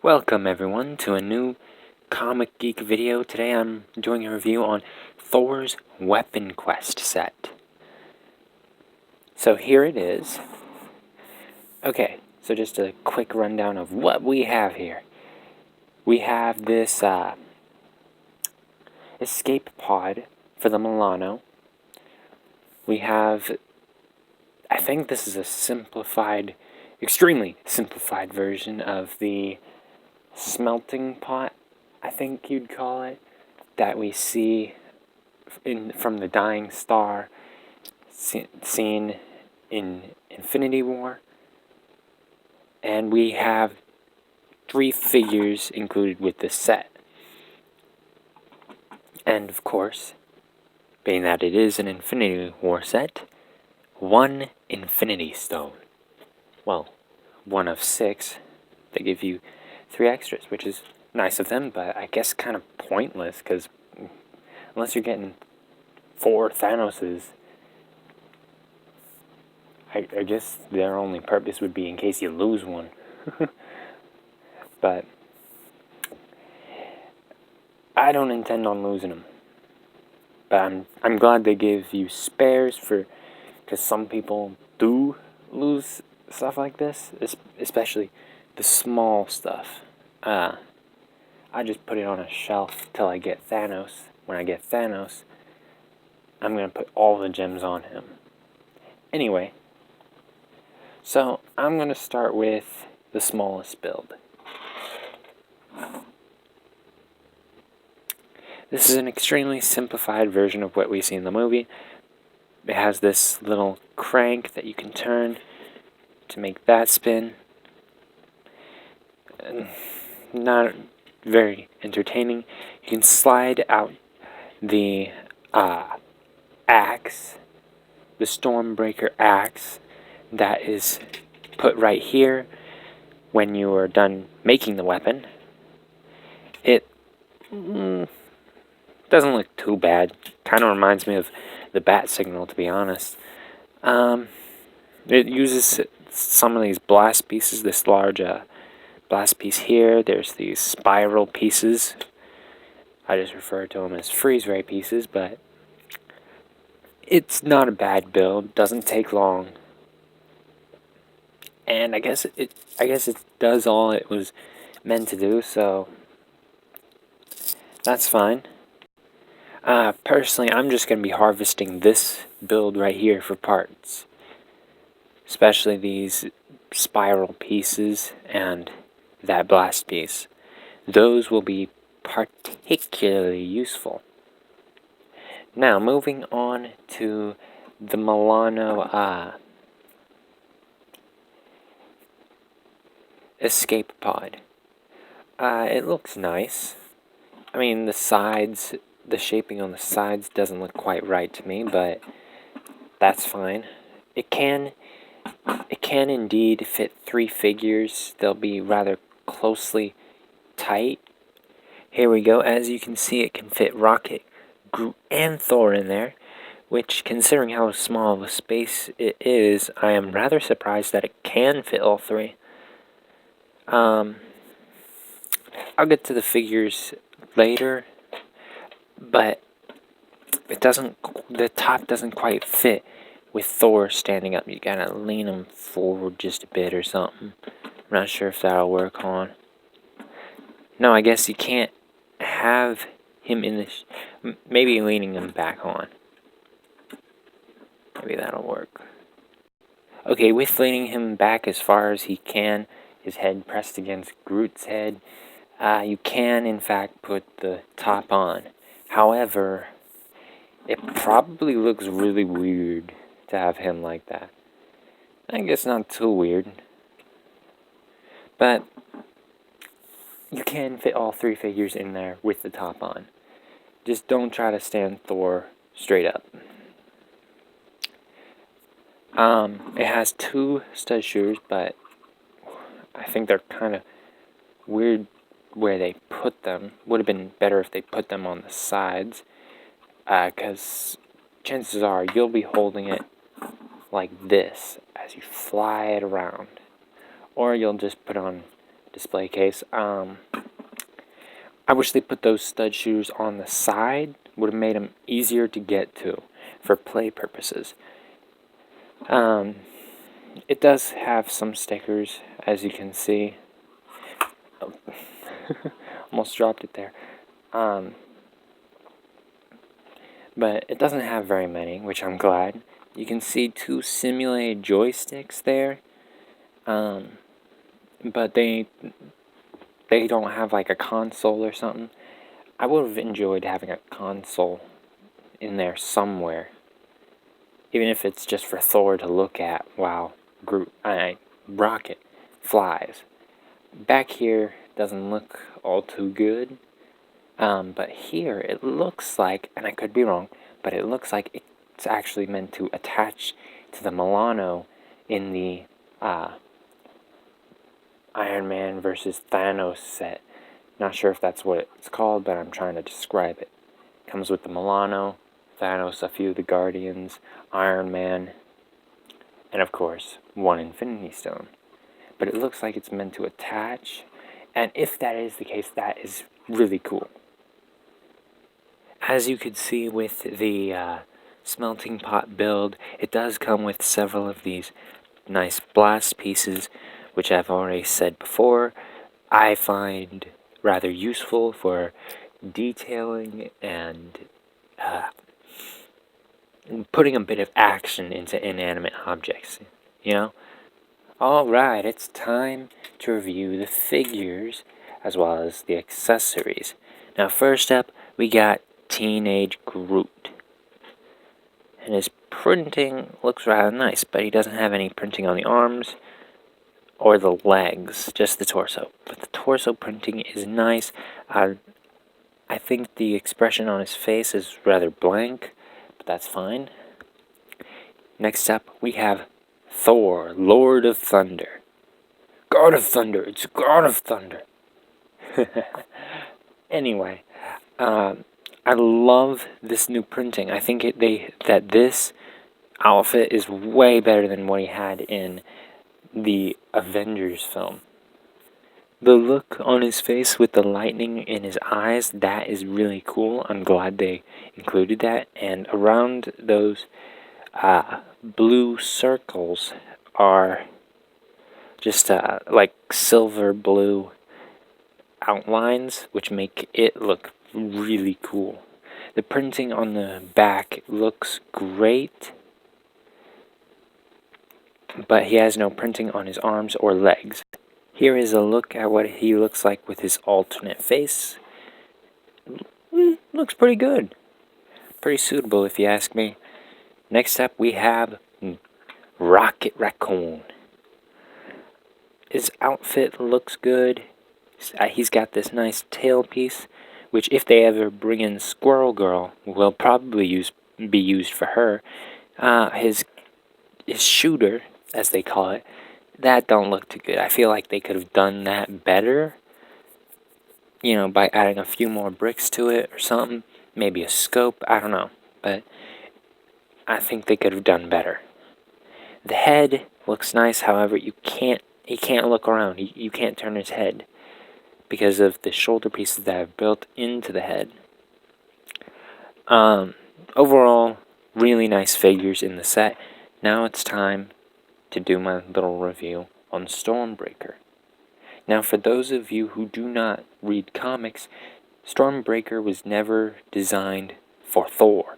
Welcome everyone to a new Comic Geek video. Today I'm doing a review on Thor's Weapon Quest set. So here it is. Okay, so just a quick rundown of what we have here. We have this escape pod for the Milano. We have, I think this is a simplified, extremely simplified version of the smelting pot, I think you'd call it, that we see from the dying star scene in Infinity War. And we have 3 figures included with this set. And of course, being that it is an Infinity War set, 1 Infinity Stone. Well, 1 of 6. They give you 3 extras, which is nice of them, but I guess kind of pointless, because unless you're getting 4 Thanoses, I guess their only purpose would be in case you lose one. But I don't intend on losing them. But I'm glad they give you spares because some people do lose stuff like this, especially the small stuff. I just put it on a shelf till I get Thanos. When I get Thanos, I'm going to put all the gems on him. Anyway, so I'm going to start with the smallest build. This is an extremely simplified version of what we see in the movie. It has this little crank that you can turn to make that spin. Not very entertaining. You can slide out the axe, the Stormbreaker axe, that is put right here when you are done making the weapon. It doesn't look too bad. Kind of reminds me of the bat signal, to be honest. It uses some of these blast pieces, this large blast piece here. There's these spiral pieces. I just refer to them as freeze ray pieces, but it's not a bad build. Doesn't take long. And I guess it does all it was meant to do, so that's fine. Personally, I'm just going to be harvesting this build right here for parts. Especially these spiral pieces and that blast piece. Those will be particularly useful. Now, moving on to the Milano escape pod. It looks nice. I mean, the shaping on the sides doesn't look quite right to me, but that's fine. It can indeed fit 3 figures. They'll be rather closely tight. Here we go. As you can see, it can fit Rocket, Groot, and Thor in there, which, considering how small of a space it is, I am rather surprised that it can fit all 3. I'll get to the figures later, but the top doesn't quite fit with Thor standing up. You gotta lean him forward just a bit or something. I'm not sure if that'll work on. No, I guess you can't have him in the... maybe leaning him back on. Maybe that'll work. Okay, with leaning him back as far as he can, his head pressed against Groot's head, you can, in fact, put the top on. However, it probably looks really weird to have him like that. I guess not too weird. But you can fit all 3 figures in there with the top on. Just don't try to stand Thor straight up. It has 2 stud shears, but I think they're kind of weird where they put them. Would have been better if they put them on the sides, because chances are you'll be holding it like this as you fly it around, or you'll just put on display case. I wish they put those stud shooters on the side. Would have made them easier to get to for play purposes. It does have some stickers, as you can see. Oh. Almost dropped it there. But it doesn't have very many, which I'm glad. You can see 2 simulated joysticks there. But they don't have like a console or something. I would have enjoyed having a console in there somewhere. Even if it's just for Thor to look at while Rocket flies. Back here doesn't look all too good. But here it looks like, and I could be wrong, but it looks like it's actually meant to attach to the Milano in the Iron Man versus Thanos set. Not sure if that's what it's called, but I'm trying to describe it. Comes with the Milano, Thanos, a few of the Guardians, Iron Man, and of course, 1 Infinity Stone. But it looks like it's meant to attach, and if that is the case, that is really cool. As you could see with the smelting pot build, it does come with several of these nice blast pieces, which I've already said before, I find rather useful for detailing and putting a bit of action into inanimate objects, you know? Alright, it's time to review the figures as well as the accessories. Now first up, we got Teenage Groot. And his printing looks rather nice, but he doesn't have any printing on the arms or the legs, just the torso. But the torso printing is nice. I think the expression on his face is rather blank, but that's fine. Next up, we have Thor, Lord of Thunder. God of Thunder, it's God of Thunder. Anyway, I love this new printing. I think that this outfit is way better than what he had in the Avengers film. The look on his face with the lightning in his eyes, that is really cool. I'm glad they included that. And around those blue circles are just like silver blue outlines, which make it look really cool. The printing on the back looks great, but he has no printing on his arms or legs. Here is a look at what he looks like with his alternate face. Looks pretty good. Pretty suitable if you ask me. Next up we have Rocket Raccoon. His outfit looks good. He's got this nice tailpiece, which if they ever bring in Squirrel Girl, will probably be used for her. His shooter, as they call it, that don't look too good. I feel like they could have done that better, you know, by adding a few more bricks to it or something. Maybe a scope, I don't know. But I think they could have done better. The head looks nice, however, he can't look around. You can't turn his head because of the shoulder pieces that I've built into the head. Overall, really nice figures in the set. Now it's time to do my little review on Stormbreaker. Now, for those of you who do not read comics, Stormbreaker was never designed for Thor.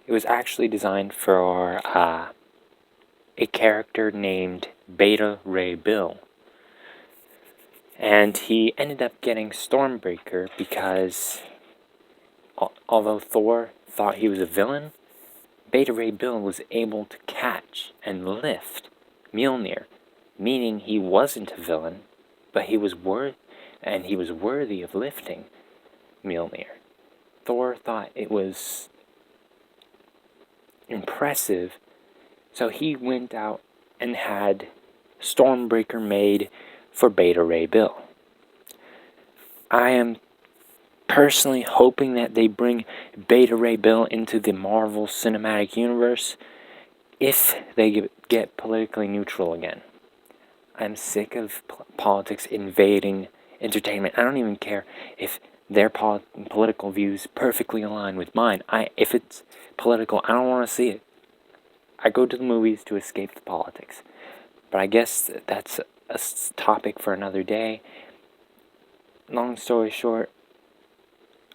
It was actually designed for a character named Beta Ray Bill. And he ended up getting Stormbreaker because, although Thor thought he was a villain, Beta Ray Bill was able to catch and lift Mjolnir, meaning he wasn't a villain, but he was worthy of lifting Mjolnir. Thor thought it was impressive, so he went out and had Stormbreaker made for Beta Ray Bill. I am personally hoping that they bring Beta Ray Bill into the Marvel Cinematic Universe if they get politically neutral again. I'm sick of politics invading entertainment. I don't even care if their political views perfectly align with mine. If it's political, I don't want to see it. I go to the movies to escape the politics. But I guess that's a topic for another day. Long story short,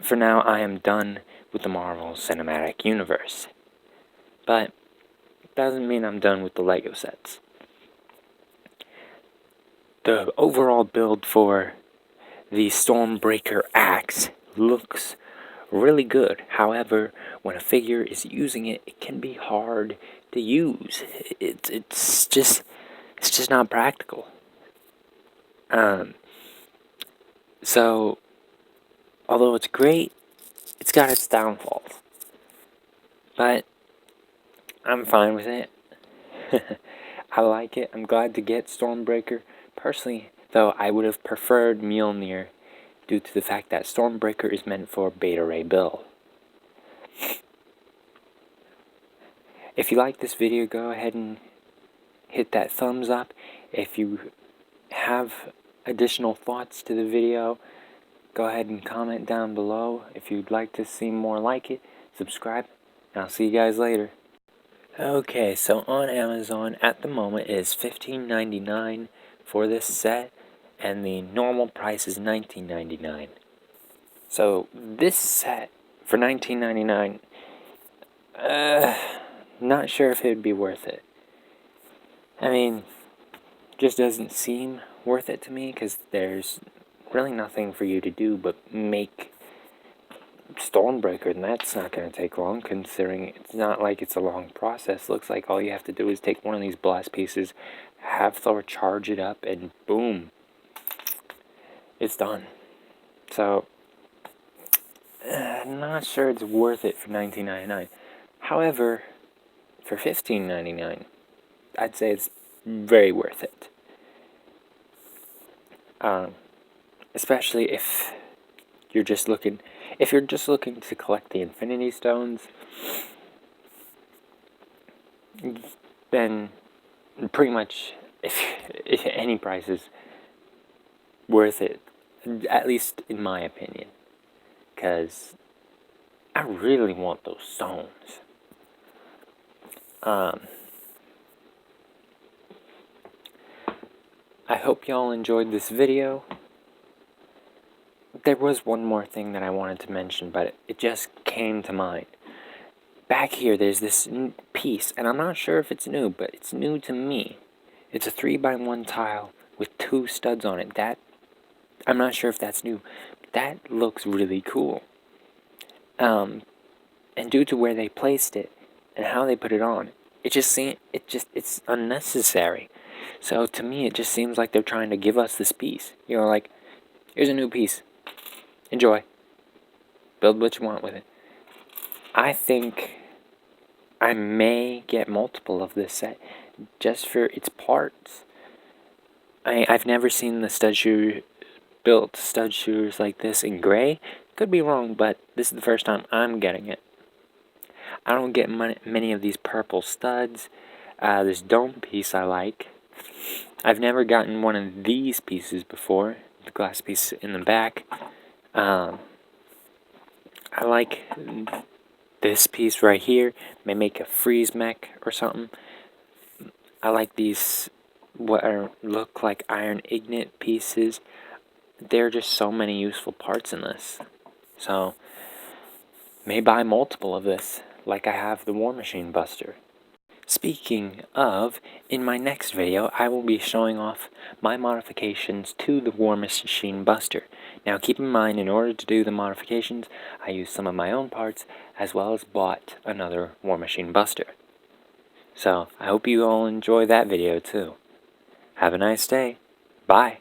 for now I am done with the Marvel Cinematic Universe. But it doesn't mean I'm done with the LEGO sets. The overall build for the Stormbreaker axe looks really good. However, when a figure is using it, it can be hard to use. It's just not practical. So, although it's great, it's got its downfalls. But I'm fine with it. I like it. I'm glad to get Stormbreaker. Personally, though, I would have preferred Mjolnir due to the fact that Stormbreaker is meant for Beta Ray Bill. If you like this video, go ahead and hit that thumbs up. If you have additional thoughts to the video, go ahead and comment down below. If you'd like to see more like it, subscribe, and I'll see you guys later. Okay, so on Amazon at the moment it is $15.99 for this set, and the normal price is $19.99. So this set for $19.99, not sure if it would be worth it. I mean, just doesn't seem worth it to me because there's really nothing for you to do but make Stormbreaker, and that's not going to take long considering it's not like it's a long process. Looks like all you have to do is take one of these blast pieces, have Thor charge it up, and boom, it's done. So, I'm not sure it's worth it for $19.99. However, for $15.99, I'd say it's very worth it. Especially if you're just looking to collect the Infinity Stones, then pretty much if any price is worth it, at least in my opinion, because I really want those stones. I hope y'all enjoyed this video. There was one more thing that I wanted to mention, but it just came to mind. Back here, there's this piece, and I'm not sure if it's new, but it's new to me. It's a 3x1 tile with 2 studs on it. I'm not sure if that's new, but that looks really cool. And due to where they placed it and how they put it on, it's unnecessary. So to me, it just seems like they're trying to give us this piece. You know, like, here's a new piece. Enjoy. Build what you want with it. I think I may get multiple of this set just for its parts. I've never seen the built stud shooters like this in gray. Could be wrong, but this is the first time I'm getting it. I don't get many of these purple studs. This dome piece I like. I've never gotten one of these pieces before. The glass piece in the back. I like this piece right here. May make a freeze mech or something. I like these look like iron ignite pieces. There are just so many useful parts in this. So, may buy multiple of this, like I have the War Machine Buster. Speaking of, in my next video, I will be showing off my modifications to the War Machine Buster. Now keep in mind, in order to do the modifications, I used some of my own parts, as well as bought another War Machine Buster. So, I hope you all enjoy that video too. Have a nice day. Bye.